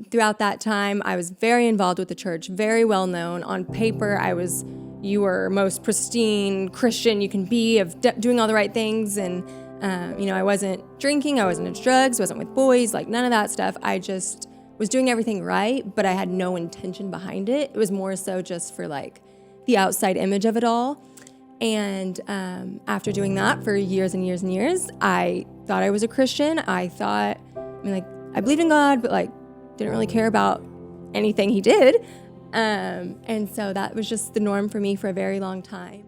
Throughout that time, I was very involved with the church, very well known. On paper, you were most pristine Christian you can be, of doing all the right things. And, I wasn't drinking, I wasn't into drugs, wasn't with boys, like none of that stuff. I just was doing everything right, but I had no intention behind it. It was more so just for like the outside image of it all. And after doing that for years and years and years, I thought I was a Christian. I believed in God, but didn't really care about anything he did. And so that was just the norm for me for a very long time.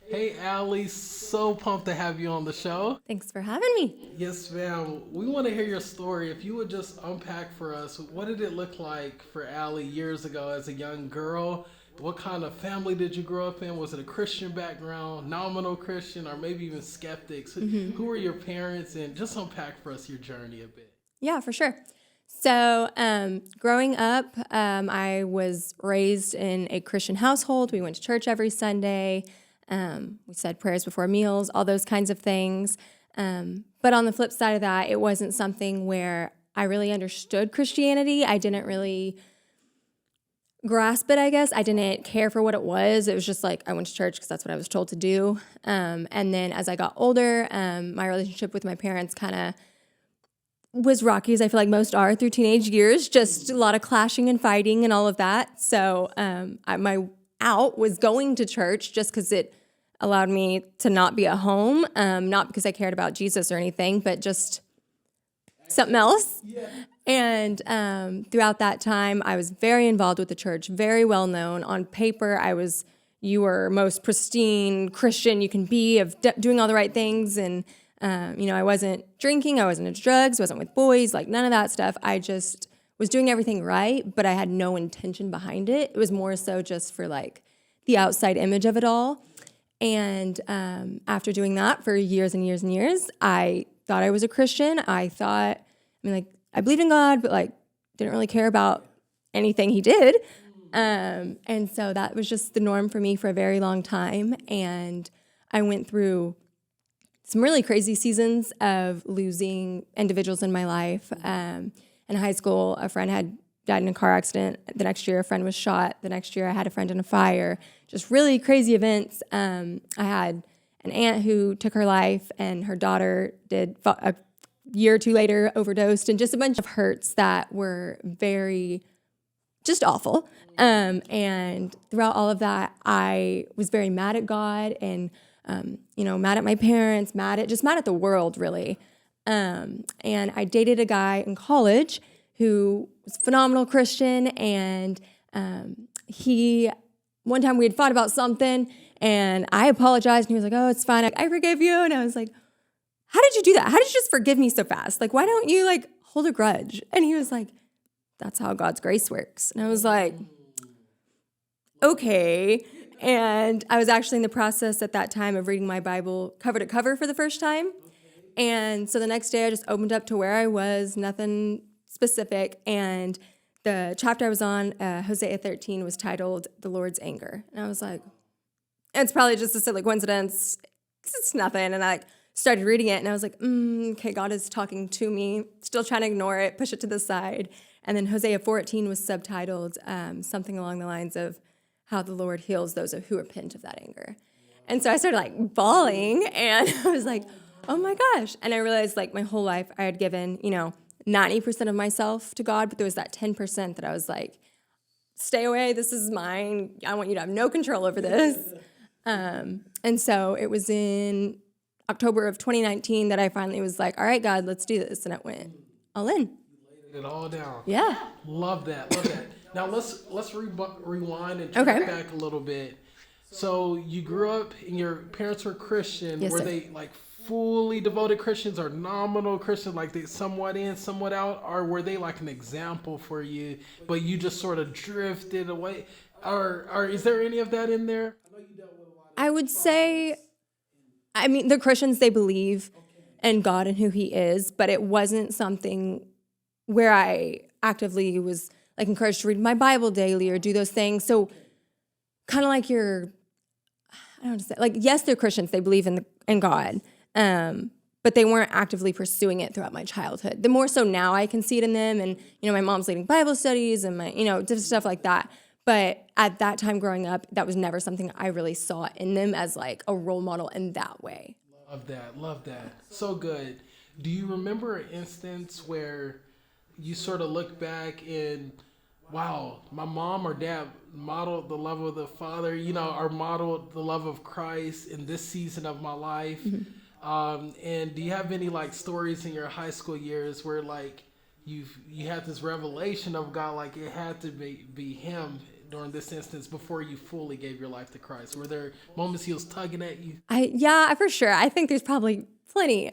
Hey, Allie, so pumped to have you on the show. Thanks for having me. Yes, ma'am. We want to hear your story. If you would just unpack for us, what did it look like for Allie years ago as a young girl? What kind of family did you grow up in? Was it a Christian background, nominal Christian, or maybe even skeptics? Who were your parents? And just unpack for us your journey a bit. Yeah, for sure. So growing up, I was raised in a Christian household. We went to church every Sunday. We said prayers before meals, all those kinds of things. But on the flip side of that, it wasn't something where I really understood Christianity. I didn't really grasp it, I guess. I didn't care for what it was. It was just like I went to church because that's what I was told to do. And then as I got older, my relationship with my parents kind of was rocky, as I feel like most are through teenage years, just a lot of clashing and fighting and all of that. So my out was going to church just because it allowed me to not be at home, not because I cared about Jesus or anything, but just something else. Yeah. And throughout that time, I was very involved with the church, very well known. On paper, you were most pristine Christian you can be, of doing all the right things. And, I wasn't drinking, I wasn't into drugs, wasn't with boys, like none of that stuff. I just was doing everything right, but I had no intention behind it. It was more so just for like the outside image of it all. And after doing that for years and years and years, I thought I was a Christian. I believed in God, but didn't really care about anything he did. And so that was just the norm for me for a very long time. And I went through some really crazy seasons of losing individuals in my life. In high school, a friend had died in a car accident. The next year, a friend was shot. The next year, I had a friend in a fire. Just really crazy events. I had an aunt who took her life, and her daughter did a year or two later overdosed, and just a bunch of hurts that were very just awful. And throughout all of that, I was very mad at God and, mad at my parents, mad at the world, really. And I dated a guy in college who was a phenomenal Christian, and one time we had fought about something, and I apologized, and he was like, "Oh, it's fine. I forgive you." And I was like, "How did you do that? How did you just forgive me so fast? Why don't you hold a grudge?" And he was like, "That's how God's grace works." And I was like, okay. And I was actually in the process at that time of reading my Bible cover to cover for the first time. And so the next day I just opened up to where I was, nothing specific. And the chapter I was on, Hosea 13, was titled "The Lord's Anger." And I was like, it's probably just a silly coincidence. It's nothing. And I started reading it, and I was like, okay, God is talking to me. Still trying to ignore it, push it to the side. And then Hosea 14 was subtitled something along the lines of how the Lord heals those who repent of that anger. And so I started bawling, and I was like, oh my gosh. And I realized my whole life I had given, 90% of myself to God, but there was that 10% that I was like, stay away, this is mine. I want you to have no control over this. And so it was in October of 2019 that I finally was like, all right, God, let's do this. And it went all in. You laid it all down. Yeah. Love that. Now let's rewind and track back a little bit. So you grew up and your parents were Christian. Yes, were sir. they fully devoted Christians or nominal Christians, they somewhat in, somewhat out? Or were they an example for you, but you just sort of drifted away? Or is there any of that in there? I would say, the Christians, they believe in God and who he is, but it wasn't something where I actively was encouraged to read my Bible daily or do those things. So kind of I don't know, say, like, yes, they're Christians. They believe in God. But they weren't actively pursuing it throughout my childhood. The more so now I can see it in them. And, my mom's leading Bible studies and my, different stuff like that. But at that time growing up, that was never something I really saw in them as like a role model in that way. Love that. Love that. So good. Do you remember an instance where you sort of look back and, wow, my mom or dad modeled the love of the Father, or modeled the love of Christ in this season of my life? And do you have any like stories in your high school years where like you had this revelation of God, like it had to be Him during this instance before you fully gave your life to Christ? Were there moments He was tugging at you? Yeah, for sure. I think there's probably plenty.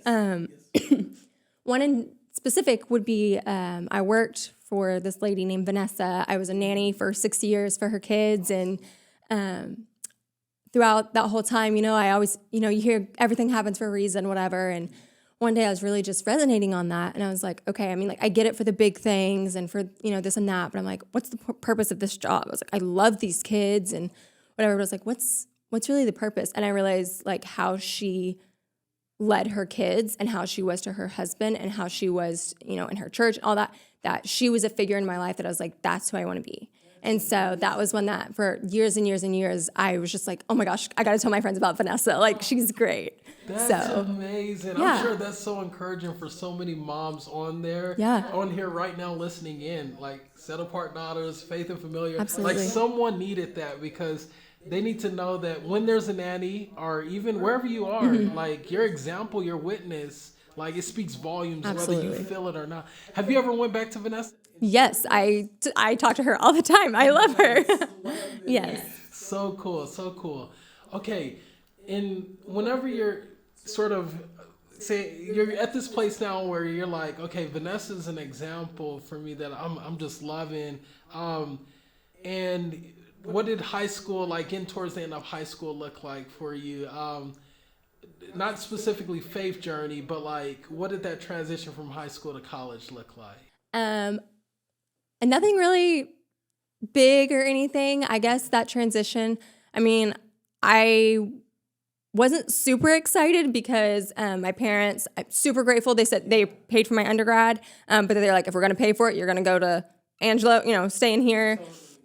One in specific would be I worked for this lady named Vanessa. I was a nanny for 6 years for her kids, and throughout that whole time, I always, you hear everything happens for a reason, whatever. And one day I was really just resonating on that. And I was like, okay, I mean, like I get it for the big things and for, this and that, but I'm like, what's the purpose of this job? I was like, I love these kids and whatever. But I was like, what's really the purpose? And I realized like how she led her kids and how she was to her husband and how she was, in her church, all that she was a figure in my life that I was like, that's who I want to be. And so that was when that for years and years and years, I was just like, oh my gosh, I got to tell my friends about Vanessa. Like, she's great. That's amazing. Yeah. I'm sure that's so encouraging for so many moms on there. Yeah. On here right now listening in, like set apart daughters, faith and familiar. Absolutely. Like someone needed that because they need to know that when there's a nanny or even wherever you are, like your example, your witness, like it speaks volumes. Absolutely. Whether you feel it or not. Have you ever went back to Vanessa? Yes, I talk to her all the time. I love her. Yes. So cool, so cool. Okay, and whenever you're sort of, say, you're at this place now where you're like, okay, Vanessa's an example for me that I'm just loving. And what did high school, like in towards the end of high school, look like for you? Not specifically faith journey, but like, what did that transition from high school to college look like? And nothing really big or anything. I guess that transition, I mean, I wasn't super excited because my parents, I'm super grateful. They said they paid for my undergrad, but they're like, if we're going to pay for it, you're going to go to Angelo, stay in here.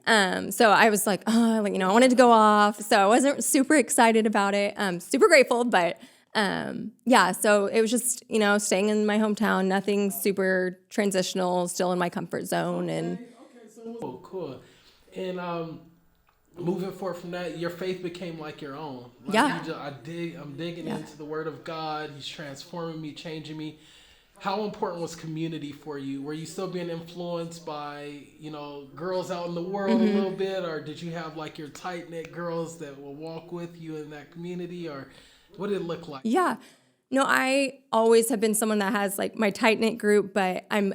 So I was like, I wanted to go off. So I wasn't super excited about it. Super grateful, but yeah, so it was just, staying in my hometown, nothing super transitional, still in my comfort zone. And so cool. And moving forward from that, your faith became like your own. Like yeah. I'm digging into the Word of God. He's transforming me, changing me. How important was community for you? Were you still being influenced by, girls out in the world a little bit? Or did you have like your tight-knit girls that will walk with you in that community? Or what did it look like? Yeah. No, I always have been someone that has like my tight-knit group, but I'm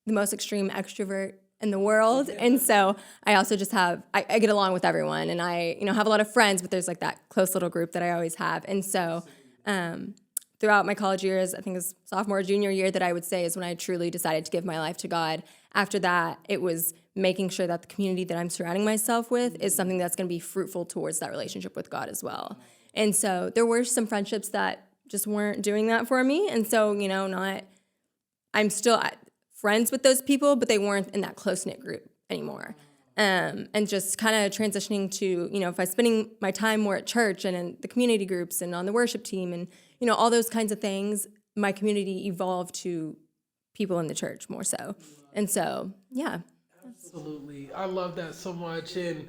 the most extreme extrovert in the world. And so I also just I get along with everyone and I, have a lot of friends, but there's like that close little group that I always have. And so throughout my college years, I think it was sophomore, junior year that I would say is when I truly decided to give my life to God. After that, it was making sure that the community that I'm surrounding myself with is something that's going to be fruitful towards that relationship with God as well. And so there were some friendships that just weren't doing that for me. And so, I'm still friends with those people, but they weren't in that close-knit group anymore. And just kind of transitioning to, if I'm spending my time more at church and in the community groups and on the worship team and, all those kinds of things, my community evolved to people in the church more so. And so, yeah. Absolutely. I love that so much. And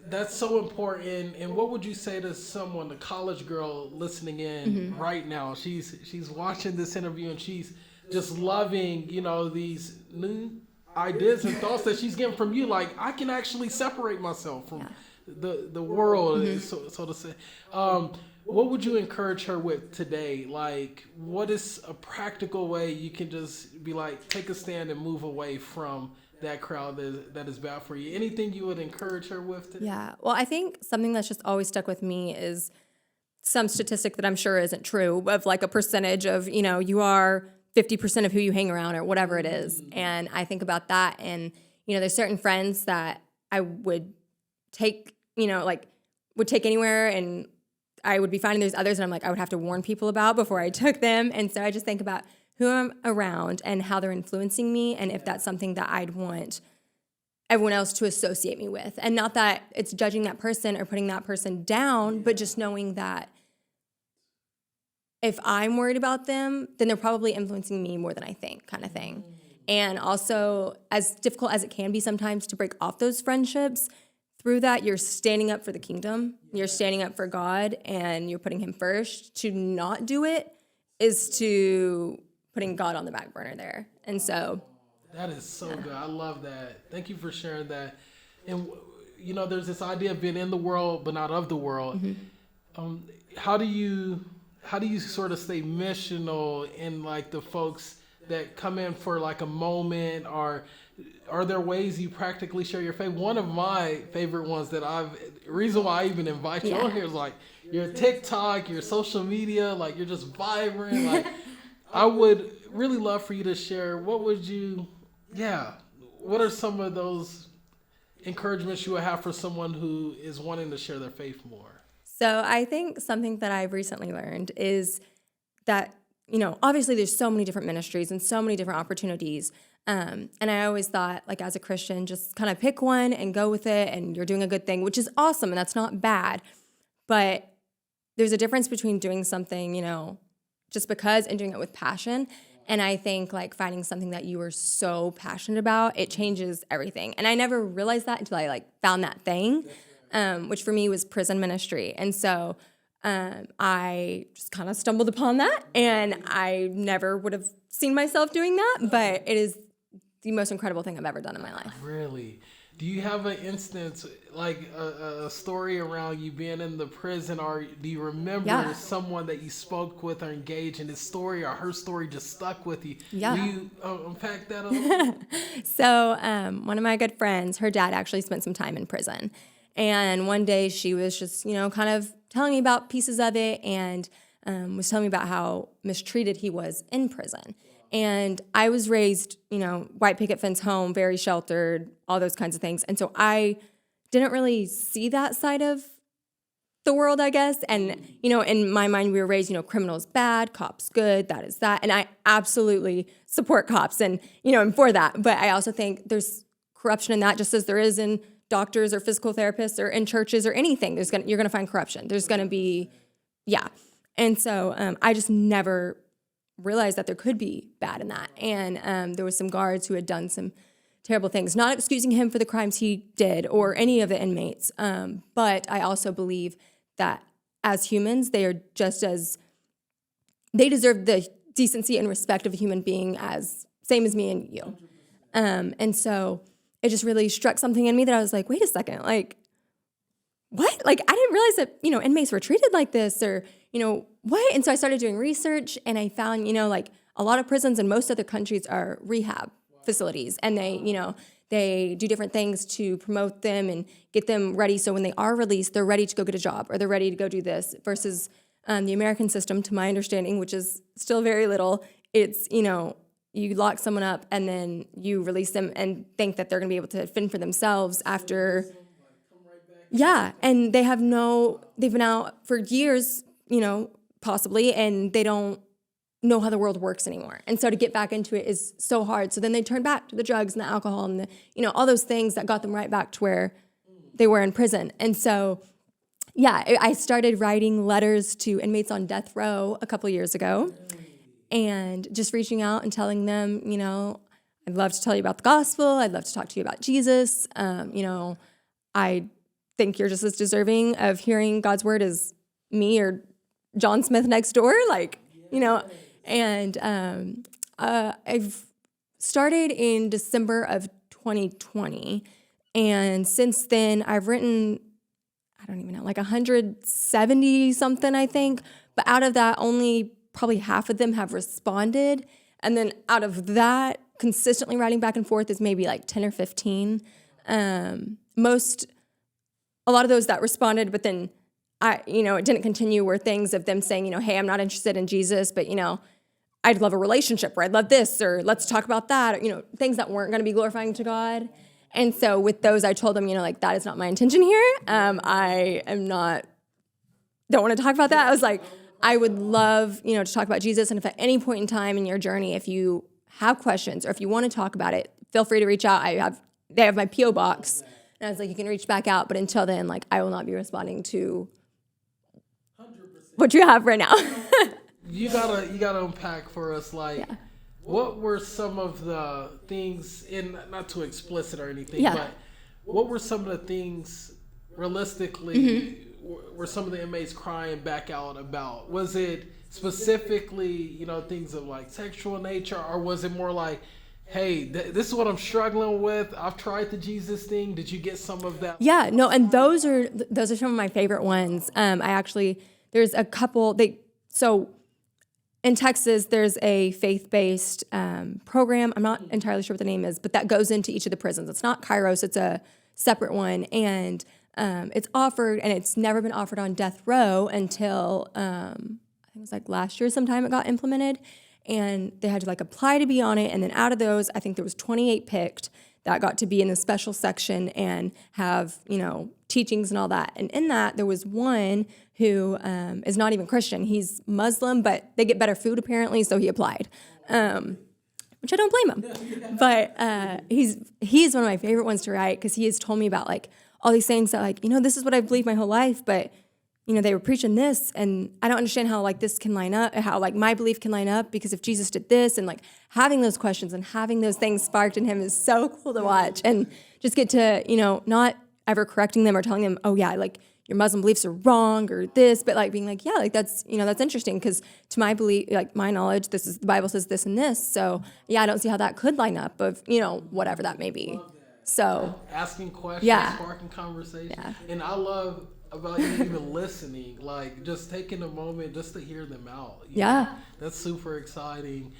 that's so important. And what would you say to someone, a college girl listening in right now? She's watching this interview and she's just loving, these new ideas and thoughts that she's getting from you. Like, I can actually separate myself from the world, so to say. What would you encourage her with today? Like, what is a practical way you can just be like, take a stand and move away from that crowd that is bad for you? Anything you would encourage her with today? Yeah. Well, I think something that's just always stuck with me is some statistic that I'm sure isn't true of like a percentage of, you are 50% of who you hang around or whatever it is. And I think about that. And, there's certain friends that I would take, would take anywhere and I would be finding there's others, and I'm like, I would have to warn people about before I took them. And so I just think about who I'm around and how they're influencing me, and if that's something that I'd want everyone else to associate me with. And not that it's judging that person or putting that person down, but just knowing that if I'm worried about them, then they're probably influencing me more than I think, kind of thing. And also, as difficult as it can be sometimes to break off those friendships, through that, you're standing up for the kingdom, you're standing up for God, and you're putting him first. To not do it is to putting God on the back burner there. And so That is so good. I love that. Thank you for sharing that. And there's this idea of being in the world but not of the world. How do you sort of stay missional in like the folks that come in for like a moment, or are there ways you practically share your faith? One of my favorite ones reason why I even invite you on here is like your TikTok, your social media, like you're just vibrant. Like I would really love for you to share. What are some of those encouragements you would have for someone who is wanting to share their faith more? So I think something that I've recently learned is that, obviously there's so many different ministries and so many different opportunities. And I always thought, like, as a Christian, just kind of pick one and go with it, and you're doing a good thing, which is awesome, and that's not bad. But there's a difference between doing something, just because, and doing it with passion. And I think, like, finding something that you are so passionate about, it changes everything. And I never realized that until I, found that thing, which for me was prison ministry. And so I just kind of stumbled upon that, and I never would have seen myself doing that, but it is the most incredible thing I've ever done in my life. Really? Do you have an instance, like a story around you being in the prison, or do you remember someone that you spoke with or engaged in his story, or her story just stuck with you? Yeah. Do you unpack that a little? So one of my good friends, her dad actually spent some time in prison. And one day she was just, kind of telling me about pieces of it, and was telling me about how mistreated he was in prison. And I was raised, white picket fence home, very sheltered, all those kinds of things. And so I didn't really see that side of the world, I guess. And, in my mind, we were raised, criminals bad, cops good, that is that. And I absolutely support cops and, I'm for that. But I also think there's corruption in that, just as there is in doctors or physical therapists or in churches or anything. You're going to find corruption. There's going to be, And so I just never realized that there could be bad in that. And there was some guards who had done some terrible things, not excusing him for the crimes he did or any of the inmates. But I also believe that as humans, they deserve the decency and respect of a human being same as me and you. And so it just really struck something in me that I was like, wait a second, what? I didn't realize that, inmates were treated like this, or, what? And so I started doing research, and I found, a lot of prisons in most other countries are rehab facilities, and they do different things to promote them and get them ready. So when they are released, they're ready to go get a job, or they're ready to go do this, versus the American system, to my understanding, which is still very little. It's, you lock someone up and then you release them and think that they're going to be able to fend for themselves after. Yeah, and they've been out for years, possibly, and they don't know how the world works anymore. And so to get back into it is so hard. So then they turn back to the drugs and the alcohol and all those things that got them right back to where they were in prison. And so, I started writing letters to inmates on death row a couple years ago, and just reaching out and telling them, I'd love to tell you about the gospel. I'd love to talk to you about Jesus. I think you're just as deserving of hearing God's word as me or John Smith next door, and I've started in December of 2020, and since then I've written, I don't even know, 170 something, I think, but out of that, only probably half of them have responded, and then out of that, consistently writing back and forth is maybe 10 or 15. A lot of those that responded, but then it didn't continue, were things of them saying, hey, I'm not interested in Jesus, but, I'd love a relationship, or I'd love this, or let's talk about that, or, things that weren't going to be glorifying to God. And so with those, I told them, that is not my intention here. I am not don't want to talk about that. I was like, I would love, to talk about Jesus. And if at any point in time in your journey, if you have questions or if you want to talk about it, feel free to reach out. They have my P.O. box. And I was like, you can reach back out. But until then, like, I will not be responding to 100%. What you have right now. You gotta unpack for us, like, what were some of the things, and not too explicit or anything, but what were some of the things realistically were some of the inmates crying back out about? Was it specifically, things of like sexual nature, or was it more like, hey, this is what I'm struggling with. I've tried the Jesus thing. Did you get some of that? Yeah, no, and those are some of my favorite ones. There's a couple. So in Texas, there's a faith-based program. I'm not entirely sure what the name is, but that goes into each of the prisons. It's not Kairos. It's a separate one, and it's offered, and it's never been offered on death row until I think it was like last year sometime it got implemented. And they had to like apply to be on it. And then out of those, I think there was 28 picked that got to be in the special section and have, teachings and all that. And in that, there was one who is not even Christian. He's Muslim, but they get better food apparently, so he applied, which I don't blame him. But he's one of my favorite ones to write because he has told me about like all these things that like, this is what I've believed my whole life, but they were preaching this, and I don't understand how like this can line up, how like my belief can line up, because if Jesus did this, and like having those questions and having those things sparked in him is so cool to watch, and just get to, not ever correcting them or telling them, oh yeah, like your Muslim beliefs are wrong or this, but like being like, yeah, like that's, that's interesting because to my belief, like my knowledge, the Bible says this and this. So yeah, I don't see how that could line up of, whatever that may be. So asking questions, sparking conversation. And I love about you even listening, like just taking a moment just to hear them out. That's super exciting.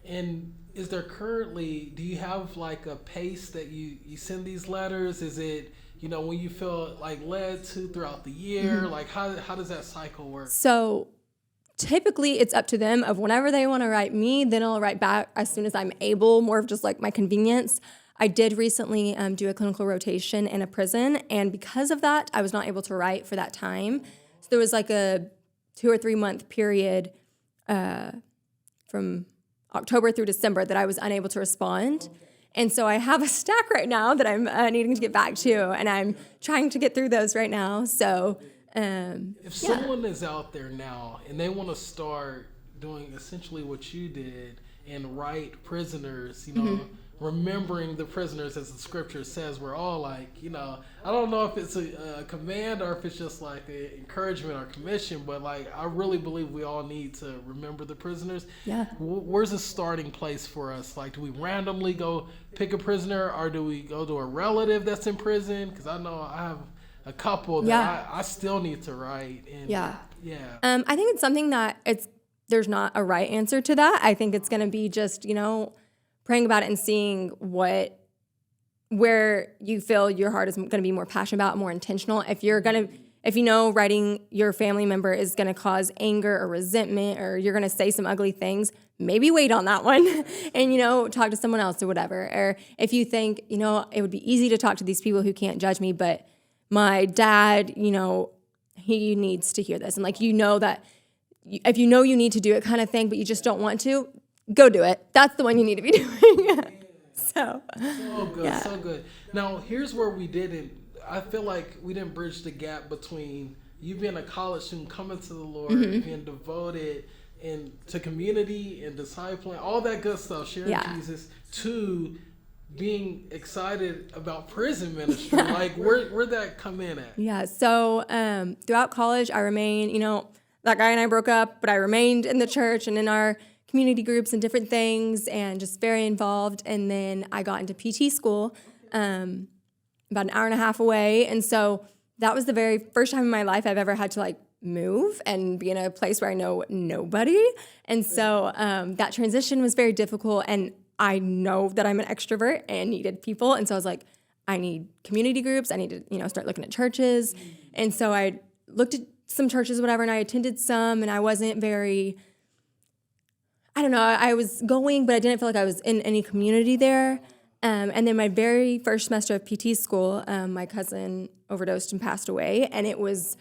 And is there currently, do you have like a pace that you send these letters? Is it, when you feel like led to throughout the year? Like how does that cycle work? So typically it's up to them of whenever they want to write me, then I'll write back as soon as I'm able, more of just like my convenience. I did recently do a clinical rotation in a prison, and because of that, I was not able to write for that time. So there was like a 2 or 3 month period from October through December that I was unable to respond. And so I have a stack right now that I'm needing to get back to, and I'm trying to get through those right now. So if someone is out there now and they want to start doing essentially what you did and write prisoners, remembering the prisoners, as the scripture says, we're all like, I don't know if it's a command or if it's just like an encouragement or commission, but like I really believe we all need to remember the prisoners. Where's a starting place for us? Like, do we randomly go pick a prisoner, or do we go to a relative that's in prison? Because I know I have a couple that I still need to write. And I think it's something that there's not a right answer to that. I think it's going to be just, praying about it and seeing where you feel your heart is going to be more passionate about, more intentional. If writing your family member is going to cause anger or resentment, or you're going to say some ugly things, maybe wait on that one and, talk to someone else or whatever. Or if you think, it would be easy to talk to these people who can't judge me, but my dad, he needs to hear this. And like, that if you need to do it kind of thing, but you just don't want to, go do it. That's the one you need to be doing. So good, so good. Now, here's where I feel like we didn't bridge the gap between you being a college student, coming to the Lord, being devoted to community and discipling, all that good stuff, sharing Jesus, to being excited about prison ministry. Like, where'd that come in at? So throughout college, I remained, that guy and I broke up, but I remained in the church and in our community groups and different things, and just very involved. And then I got into PT school about an hour and a half away. And so that was the very first time in my life I've ever had to like move and be in a place where I know nobody. And so that transition was very difficult. And I know that I'm an extrovert and needed people. And so I was like, I need community groups. I need to, start looking at churches. And so I looked at some churches, whatever, and I attended some, and I wasn't very, I was going, but I didn't feel like I was in any community there. And then my very first semester of PT school, my cousin overdosed and passed away. And it was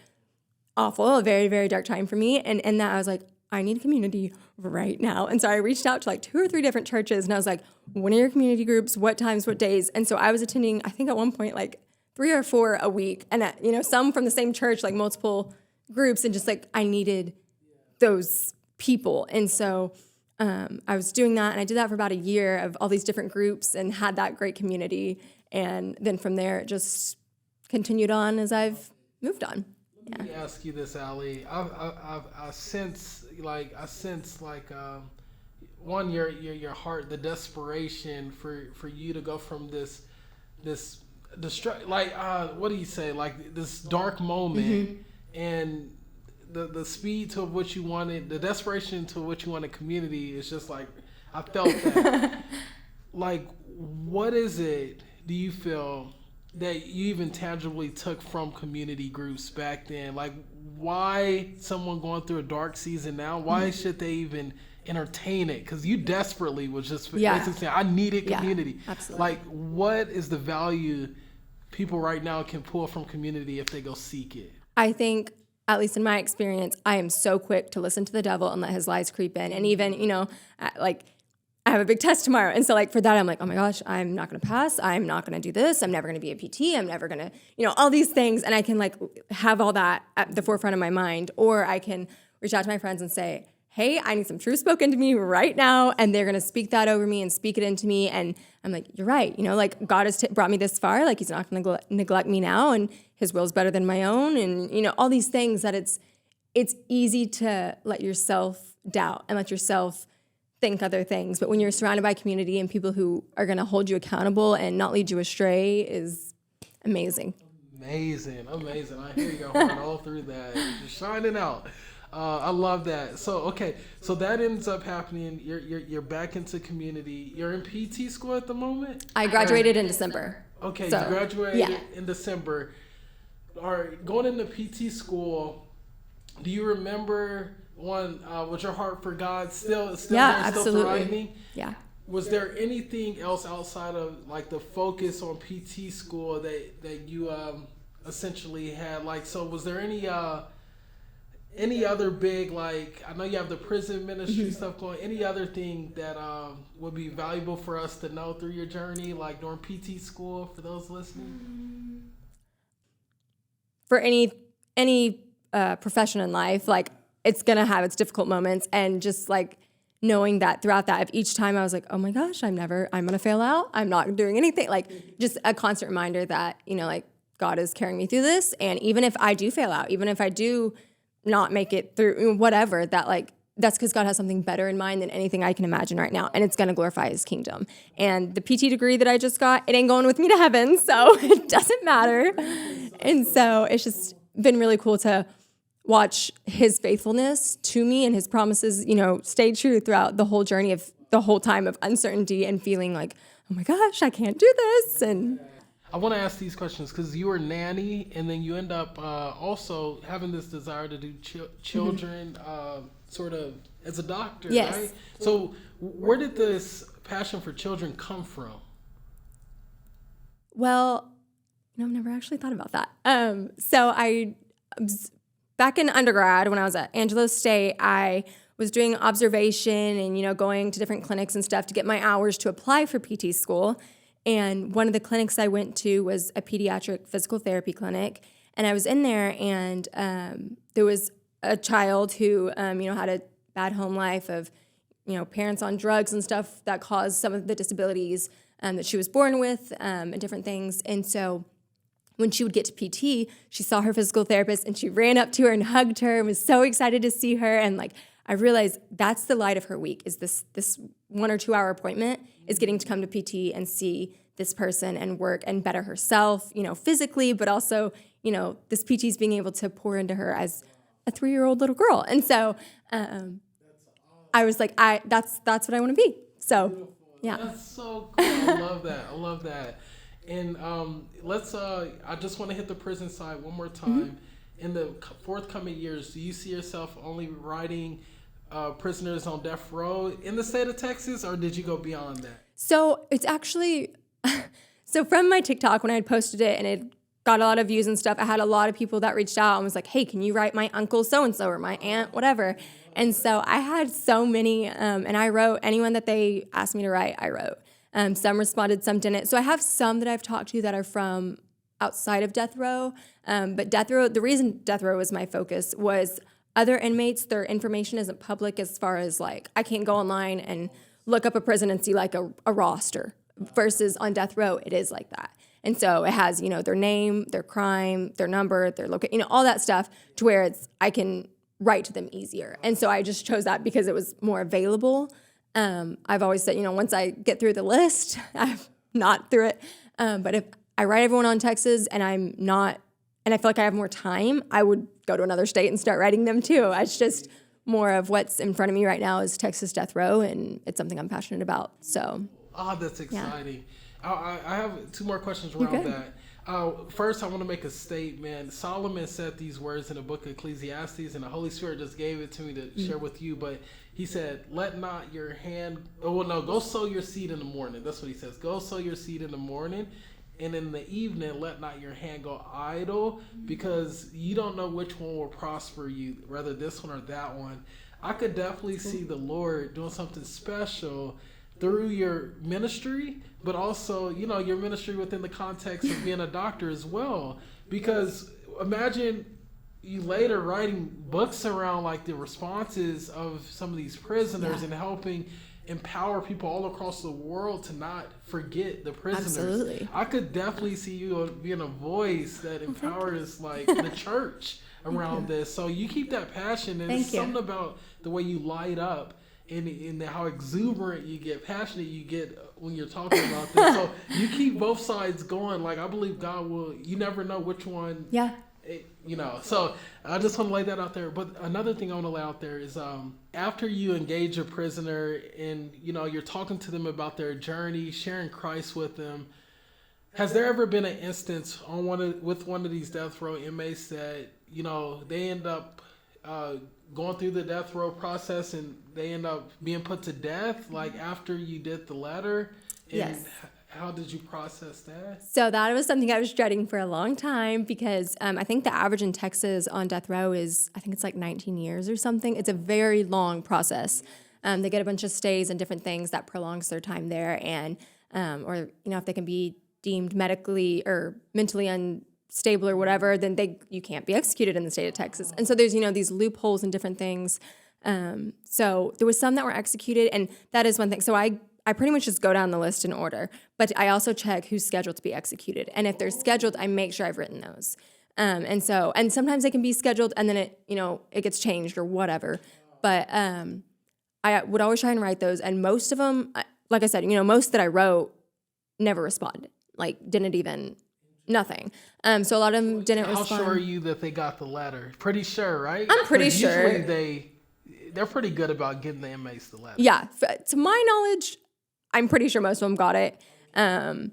awful, a very, very dark time for me. And in that I was like, I need community right now. And so I reached out to like 2 or 3 different churches and I was like, when are your community groups? What times, what days? And so I was attending, I think at one point, like 3 or 4 a week. And, some from the same church, like multiple groups. And just like, I needed those people. And so I was doing that. And I did that for about a year of all these different groups and had that great community. And then from there, it just continued on as I've moved on. Let me ask you this, Allie. I sense one, your heart, the desperation for you to go from this what do you say, like this dark moment, and the speed to which you wanted, the desperation to which you wanted community is just like, I felt that. Like, what is it, do you feel, that you even tangibly took from community groups back then? Like, why someone going through a dark season now, why should they even entertain it? Because you desperately was just basically saying, I needed community. Yeah, absolutely. Like, what is the value people right now can pull from community if they go seek it? I think, at least in my experience, I am so quick to listen to the devil and let his lies creep in. And even, I have a big test tomorrow. And so like for that, I'm like, oh my gosh, I'm not going to pass. I'm not going to do this. I'm never going to be a PT. I'm never going to, all these things. And I can like have all that at the forefront of my mind. Or I can reach out to my friends and say, hey, I need some truth spoken to me right now. And they're going to speak that over me and speak it into me. And I'm like, you're right. Like God has brought me this far. Like he's not going to neglect me now. And his will is better than my own. And, all these things that it's easy to let yourself doubt and let yourself think other things. But when you're surrounded by community and people who are going to hold you accountable and not lead you astray is amazing. Amazing. I hear your heart all through that. You're shining out. I love that. So that ends up happening. You're back into community. You're in PT school at the moment? I graduated in December. Okay, so, you graduated in December. All right, going into PT school, do you remember was your heart for God still absolutely. thriving? Yeah. Was there anything else outside of like the focus on PT school that you essentially had? Like, so was there any other big, like, I know you have the prison ministry stuff going, any other thing that would be valuable for us to know through your journey, like during PT school, for those listening? For any profession in life, like, it's going to have its difficult moments. And just like knowing that throughout that, each time I was like, oh my gosh, I'm going to fail out. I'm not doing anything. Like just a constant reminder that, like God is carrying me through this. And even if I do fail out, even if I do not make it through, whatever, that like, that's because God has something better in mind than anything I can imagine right now. And it's going to glorify his kingdom. And the PT degree that I just got, it ain't going with me to heaven. So it doesn't matter. And so it's just been really cool to watch his faithfulness to me and his promises, stay true throughout the whole journey of the whole time of uncertainty and feeling like, oh my gosh, I can't do this. And I want to ask these questions because you were a nanny and then you end up also having this desire to do children sort of as a doctor, yes. Right? So where did this passion for children come from? Well, I've never actually thought about that. So back in undergrad, when I was at Angelo State, I was doing observation and, going to different clinics and stuff to get my hours to apply for PT school. And one of the clinics I went to was a pediatric physical therapy clinic. And I was in there and there was a child who, had a bad home life of, parents on drugs and stuff that caused some of the disabilities that she was born with and different things. And so when she would get to PT, she saw her physical therapist and she ran up to her and hugged her and was so excited to see her. And like, I realized that's the light of her week is this 1 or 2 hour appointment is getting to come to PT and see this person and work and better herself, physically, but also, this PT is being able to pour into her as a 3-year-old little girl. And so I was like, that's what I want to be. So, yeah. That's so cool. I love that. And I just want to hit the prison side one more time. Mm-hmm. In the forthcoming years, do you see yourself only writing prisoners on death row in the state of Texas, or did you go beyond that? So it's actually, so from my TikTok when I had posted it and it got a lot of views and stuff. I had a lot of people that reached out and was like, hey, can you write my uncle so-and-so or my aunt, whatever. And so I had so many, and I wrote anyone that they asked me to write, I wrote. Some responded, some didn't. So I have some that I've talked to that are from outside of Death Row. But Death Row, the reason Death Row was my focus was other inmates, their information isn't public as far as like, I can't go online and look up a prison and see like a roster versus on Death Row, it is like that. And so it has, their name, their crime, their number, their location, all that stuff to where I can write to them easier. And so I just chose that because it was more available. I've always said, once I get through the list, I'm not through it. But if I write everyone on Texas and I feel like I have more time, I would go to another state and start writing them too. It's just more of what's in front of me right now is Texas Death Row, and it's something I'm passionate about. So. Oh, that's exciting. Yeah. I have two more questions around that. First, I want to make a statement. Solomon said these words in the book of Ecclesiastes, and the Holy Spirit just gave it to me to share with you. But he said, let not your hand, go sow your seed in the morning. That's what he says. Go sow your seed in the morning. And in the evening, let not your hand go idle, because you don't know which one will prosper you, whether this one or that one. I could definitely see the Lord doing something special through your ministry, but also, your ministry within the context of being a doctor as well. Because imagine you later writing books around like the responses of some of these prisoners and helping empower people all across the world to not forget the prisoners. Absolutely. I could definitely see you being a voice that empowers like the church around this. So you keep that passion, and it's something about the way you light up and how exuberant you get, passionate you get when you're talking about this. So you keep both sides going. Like, I believe God will, you never know which one. Yeah. So I just want to lay that out there. But another thing I want to lay out there is after you engage a prisoner and, you're talking to them about their journey, sharing Christ with them, has there ever been an instance with one of these death row inmates that, they end up going through the death row process and they end up being put to death, like after you did the letter? And yes. How did you process that? So that was something I was dreading for a long time because I think the average in Texas on death row is, I think it's like 19 years or something. It's a very long process. They get a bunch of stays and different things that prolongs their time there. And, or, if they can be deemed medically or mentally unstable or whatever, then you can't be executed in the state of Texas. And so there's, these loopholes and different things. So there was some that were executed, and that is one thing. So I pretty much just go down the list in order, but I also check who's scheduled to be executed. And if they're scheduled, I make sure I've written those. And sometimes they can be scheduled and then it gets changed or whatever. But I would always try and write those. And most of them, like I said, most that I wrote never responded, like didn't even, nothing. So a lot of them didn't respond. How sure are you that they got the letter? Pretty sure, right? I'm pretty sure. Usually they're pretty good about getting the inmates the letter. Yeah. To my knowledge, I'm pretty sure most of them got it. And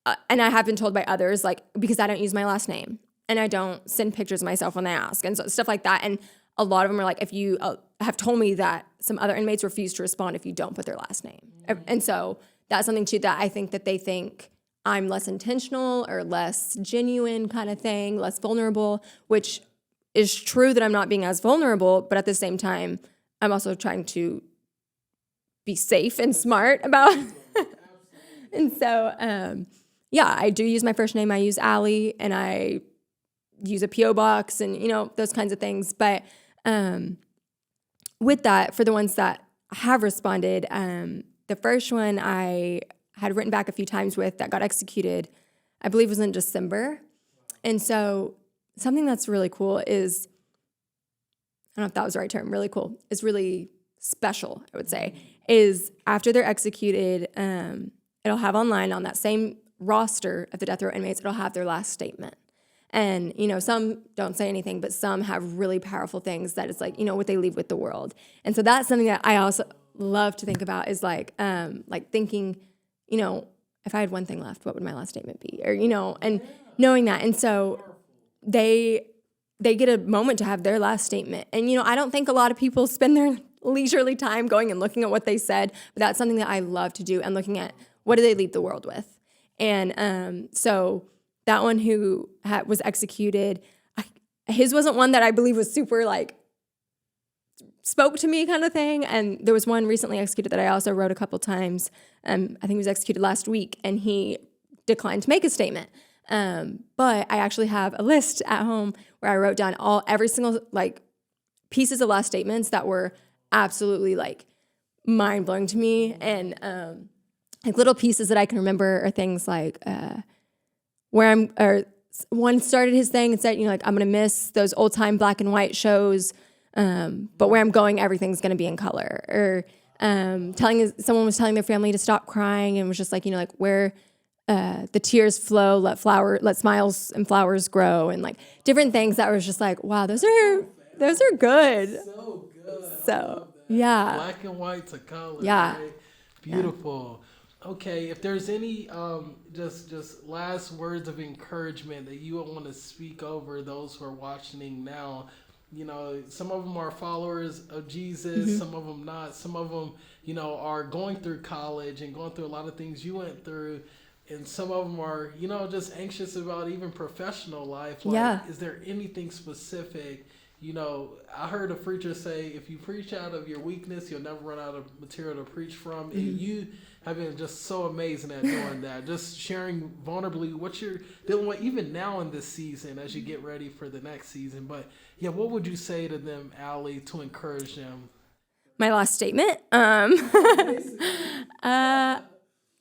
I have been told by others, like, because I don't use my last name and I don't send pictures of myself when they ask and so stuff like that. And a lot of them are like, if you have told me that some other inmates refuse to respond if you don't put their last name. And so that's something too that I think that they think I'm less intentional or less genuine kind of thing, less vulnerable, which is true that I'm not being as vulnerable, but at the same time, I'm also trying to be safe and smart about. And so, I do use my first name. I use Allie, and I use a P.O. box and, those kinds of things. But with that, for the ones that have responded, the first one I had written back a few times with that got executed, I believe was in December. And so something that's really cool is, I don't know if that was the right term, really cool, is really special, I would say, is after they're executed, it'll have online on that same roster of the death row inmates, it'll have their last statement. And, some don't say anything, but some have really powerful things that it's like, what they leave with the world. And so that's something that I also love to think about is like thinking, if I had one thing left, what would my last statement be? Or, and knowing that. And so they get a moment to have their last statement. And, I don't think a lot of people spend their leisurely time going and looking at what they said, but that's something that I love to do and looking at what do they leave the world with. And so that one who was executed, his wasn't one that I believe was super like spoke to me kind of thing. And there was one recently executed that I also wrote a couple times. I think he was executed last week, and he declined to make a statement. But I actually have a list at home where I wrote down every single like pieces of last statements that were absolutely like mind blowing to me. And like little pieces that I can remember are things like one started his thing and said, you know, like, I'm going to miss those old time black and white shows. But where I'm going, everything's going to be in color. Or someone was telling their family to stop crying, and was just like, you know, like where the tears flow, let smiles and flowers grow, and like different things that was just like, wow, those are good. So good. So yeah, Black and white to color. Yeah. Right? Beautiful. Okay, if there's any just last words of encouragement that you would want to speak over those who are watching now. You know, some of them are followers of Jesus, some of them not. Some of them, you know, are going through college and going through a lot of things you went through. And some of them are, you know, just anxious about even professional life. Like, is there anything specific? You know, I heard a preacher say, if you preach out of your weakness, you'll never run out of material to preach from. And you have been just so amazing at doing that. Just sharing vulnerably what you're dealing with, even now in this season, as you get ready for the next season. But yeah, what would you say to them, Allie, to encourage them? my last statement.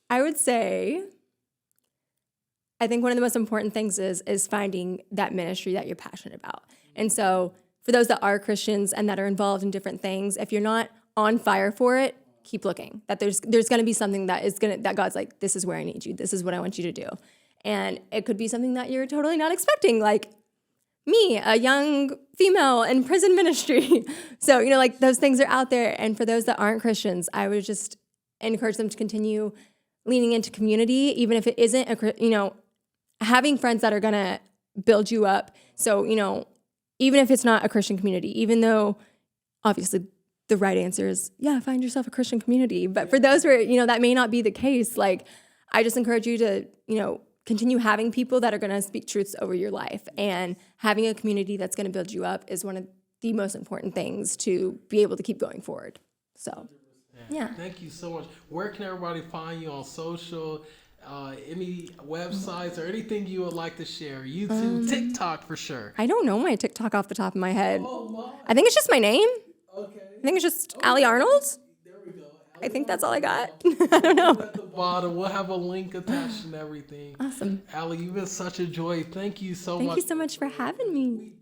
I would say, I think one of the most important things is finding that ministry that you're passionate about. And so for those that are Christians and that are involved in different things, if you're not on fire for it, keep looking. That there's going to be something that God's like, this is where I need you. This is what I want you to do. And it could be something that you're totally not expecting, like me, a young female in prison ministry. So, you know, like those things are out there. And for those that aren't Christians, I would just encourage them to continue leaning into community, even if it isn't, you know, having friends that are going to build you up. So, you know, even if it's not a Christian community, even though obviously the right answer is, yeah, find yourself a Christian community. But for those where, you know, that may not be the case, like, I just encourage you to, you know, continue having people that are going to speak truths over your life, and having a community that's going to build you up is one of the most important things to be able to keep going forward. So, yeah. Thank you so much. Where can everybody find you on social? Any websites or anything you would like to share? YouTube, TikTok for sure. I don't know my TikTok off the top of my head. I think it's just my name. Okay. I think it's just Allie Arnold. There we go. I think that's all I got. I don't know. At the bottom, we'll have a link attached and everything. Awesome. Allie, you've been such a joy. Thank you so much. Thank you so much for having me.